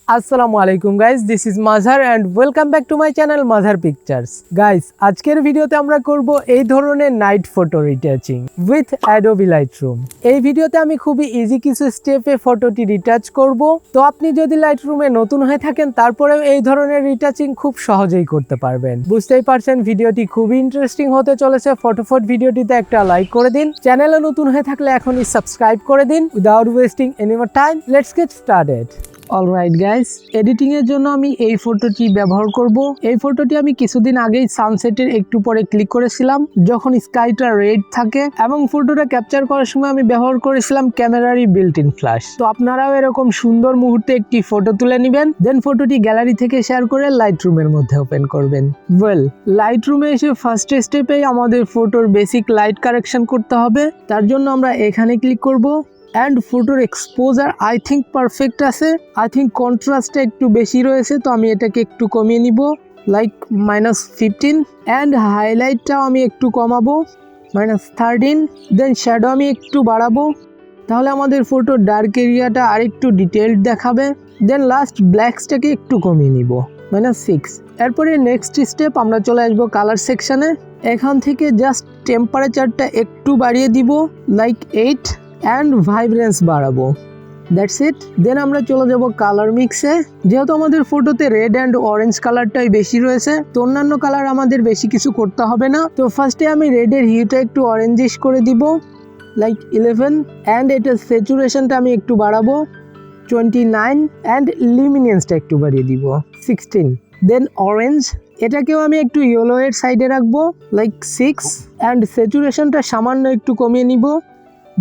আসসালামু আলাইকুম guys, this is মাঝার and welcome back to my channel মাঝার pictures. Guys, আজকের ভিডিওতে আমরা করব এই ধরনের night photo retouching with Adobe Lightroom. এই ভিডিওতে আমি খুবই ইজি কিছু স্টেপে ফটোটি রিটাচ করব। তো আপনি যদি লাইটরুমে নতুন হয়ে থাকেন তারপরেও এই ধরনের রিটাচিং খুব সহজেই করতে পারবেন। বুঝতেই পারছেন ভিডিওটি খুবই ইন্টারেস্টিং হতে চলেছে। ফটোফট ভিডিওটিতে একটা লাইক করে দিন। চ্যানেলে নতুন হয়ে থাকলে এখনই সাবস্ক্রাইব করে দিন। Without wasting any more time, let's get started. Alright guys, editing এর জন্য আমি এই ফটোটি ব্যবহার করব। এই ফটোটি আমি কিছুদিন আগেই সানসেটের একটু পরে ক্লিক করেছিলাম, যখন স্কাইটা রেড থাকে, এবং ফটোটা ক্যাপচার করার সময় আমি ব্যবহার করেছিলাম ক্যামেরারই বিল্ট ইন ফ্ল্যাশ। তো আপনারাও এরকম সুন্দর মুহূর্তে একটি ফটো তুলে নেবেন, দেন ফটোটি গ্যালারি থেকে শেয়ার করে লাইটরুমের মধ্যে ওপেন করবেন। ওয়েল, লাইটরুমে এসে ফার্স্ট স্টেপেই আমাদের ফটোর বেসিক লাইট কারেকশন করতে হবে। তার জন্য আমরা এখানে ক্লিক করব। অ্যান্ড ফটোর এক্সপোজার আই থিঙ্ক পারফেক্ট আছে। আই থিঙ্ক কন্ট্রাস্টটা একটু বেশি রয়েছে, তো আমি এটাকে একটু কমিয়ে নিব, লাইক -15। অ্যান্ড হাইলাইটটাও আমি একটু কমাবো, -13। দেন শ্যাডো আমি একটু বাড়াবো, তাহলে আমাদের ফটোর ডার্ক এরিয়াটা আর একটু ডিটেলড দেখাবে। দেন লাস্ট ব্ল্যাকসটাকে একটু কমিয়ে নিব, -6। এরপরে নেক্সট স্টেপ আমরা চলে আসবো কালার সেকশানে। এখান থেকে জাস্ট টেম্পারেচারটা একটু বাড়িয়ে দিব, লাইক 8। অ্যান্ড ভাইব্রেন্স বাড়াবো, দ্যাটস ইট। দেন আমরা চলে যাব কালার মিক্সে। যেহেতু আমাদের ফটোতে রেড অ্যান্ড অরেঞ্জ কালারটাই বেশি রয়েছে, তো অন্যান্য কালার আমাদের বেশি কিছু করতে হবে না। তো ফার্স্টে আমি রেডের হিউটা একটু অরেঞ্জিশ করে দিব, লাইক 11। অ্যান্ড এটার স্যাচুরেশনটা আমি একটু বাড়াবো, 29। অ্যান্ড লিমিনেন্সটা একটু বাড়িয়ে দিব, 16। দেন অরেঞ্জ, এটাকেও আমি একটু ইয়েলো এর সাইডে রাখবো, লাইক 6। অ্যান্ড স্যাচুরেশনটা সামান্য একটু কমিয়ে নিব।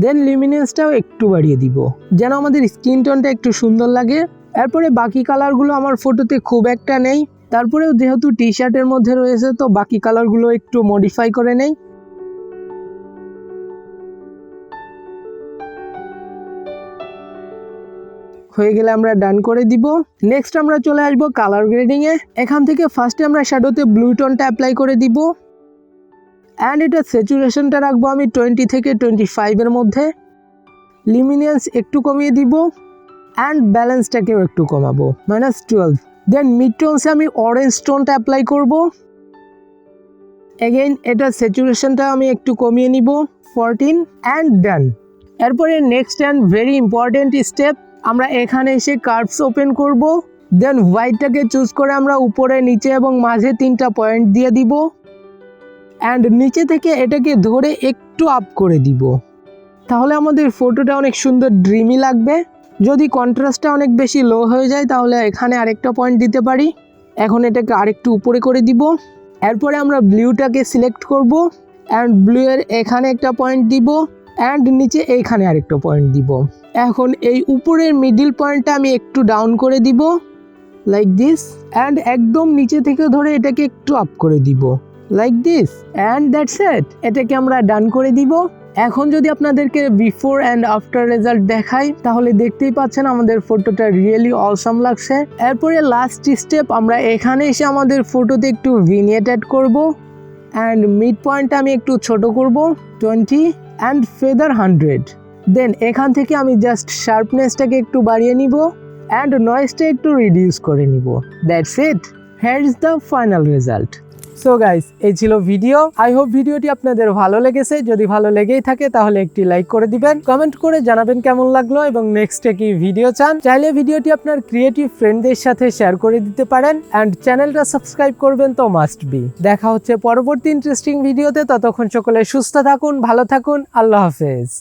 দেন লিমিনেন্সটাও একটু বাড়িয়ে দিব, যেন আমাদের স্কিন টোনটা একটু সুন্দর লাগে। এরপরে বাকি কালারগুলো আমার ফটোতে খুব একটা নেই, তারপরেও যেহেতু টি শার্টের মধ্যে রয়েছে, তো বাকি কালারগুলো একটু মডিফাই করে নেই। হয়ে গেলে আমরা ডান করে দিব। নেক্সট আমরা চলে আসবো কালার গ্রেডিং এ। এখান থেকে ফার্স্টে আমরা শ্যাডোতে ব্লু টোনটা অ্যাপ্লাই করে দিব। অ্যান্ড এটা স্যাচুরেশনটা রাখবো আমি 20 থেকে 25 এর মধ্যে। লিমিনেন্স একটু কমিয়ে দিব। অ্যান্ড ব্যালেন্সটাকেও একটু কমাবো, -12। দেন মিড টোনসে আমি অরেঞ্জ টোনটা অ্যাপ্লাই করব। এগেইন এটা স্যাচুরেশনটা আমি একটু কমিয়ে নিব, 14। অ্যান্ড ডান। এরপরে next and very important step, আমরা এখানে এসে কার্ভস ওপেন করব। দেন হোয়াইটটাকে চুজ করে আমরা উপরে, নিচে এবং মাঝে 3টা পয়েন্ট দিয়ে দিব। অ্যান্ড নিচে থেকে এটাকে ধরে একটু আপ করে দিব, তাহলে আমাদের ফটোটা অনেক সুন্দর ড্রিমি লাগবে। যদি কন্ট্রাস্টটা অনেক বেশি লো হয়ে যায় তাহলে এখানে আরেকটা পয়েন্ট দিতে পারি। এখন এটাকে আরেকটু উপরে করে দিব। এরপরে আমরা ব্লুটাকে সিলেক্ট করব। অ্যান্ড ব্লু এর এখানে একটা পয়েন্ট দিব। অ্যান্ড নিচে এইখানে আরেকটা পয়েন্ট দিব। এখন এই উপরের মিডিল পয়েন্টটা আমি একটু ডাউন করে দিব, লাইক দিস। অ্যান্ড একদম নিচে থেকে ধরে এটাকে একটু আপ করে দিব, like this. And that's it. এটাকে আমরা ডান করে দিব। এখন যদি আপনাদেরকে বিফোর অ্যান্ড আফটার রেজাল্ট দেখাই, তাহলে দেখতেই পাচ্ছেন আমাদের ফটোটা রিয়েলি অসাম লাগছে। এরপরে লাস্ট স্টেপ, আমরা এখানে এসে আমাদের ফটোতে একটু ভিনিয়েট অ্যাড করব। অ্যান্ড মিড পয়েন্টটা আমি একটু ছোট করব, 20। And feather 100। দেন এখান থেকে আমি জাস্ট শার্পনেসটাকে একটু বাড়িয়ে নিব। অ্যান্ড নয়েজটা একটু রিডিউস করে নিব, that's it. Here is the final result. So guys, এই ছিল ভিডিও। আই হোপ ভিডিওটি আপনাদের ভালো লেগেছে। যদি ভালো লেগেই থাকে তাহলে একটি লাইক করে দিবেন, কমেন্ট করে জানাবেন কেমন লাগলো এবং নেক্সটে কি ভিডিও চান। চাইলে ভিডিওটি আপনার ক্রিয়েটিভ ফ্রেন্ডদের সাথে শেয়ার করে দিতে পারেন। অ্যান্ড চ্যানেলটা সাবস্ক্রাইব করবেন তো মাস্ট বি। দেখা হচ্ছে পরবর্তী ইন্টারেস্টিং ভিডিওতে। ততক্ষণ সকলে সুস্থ থাকুন, ভালো থাকুন, আল্লাহ হাফেজ।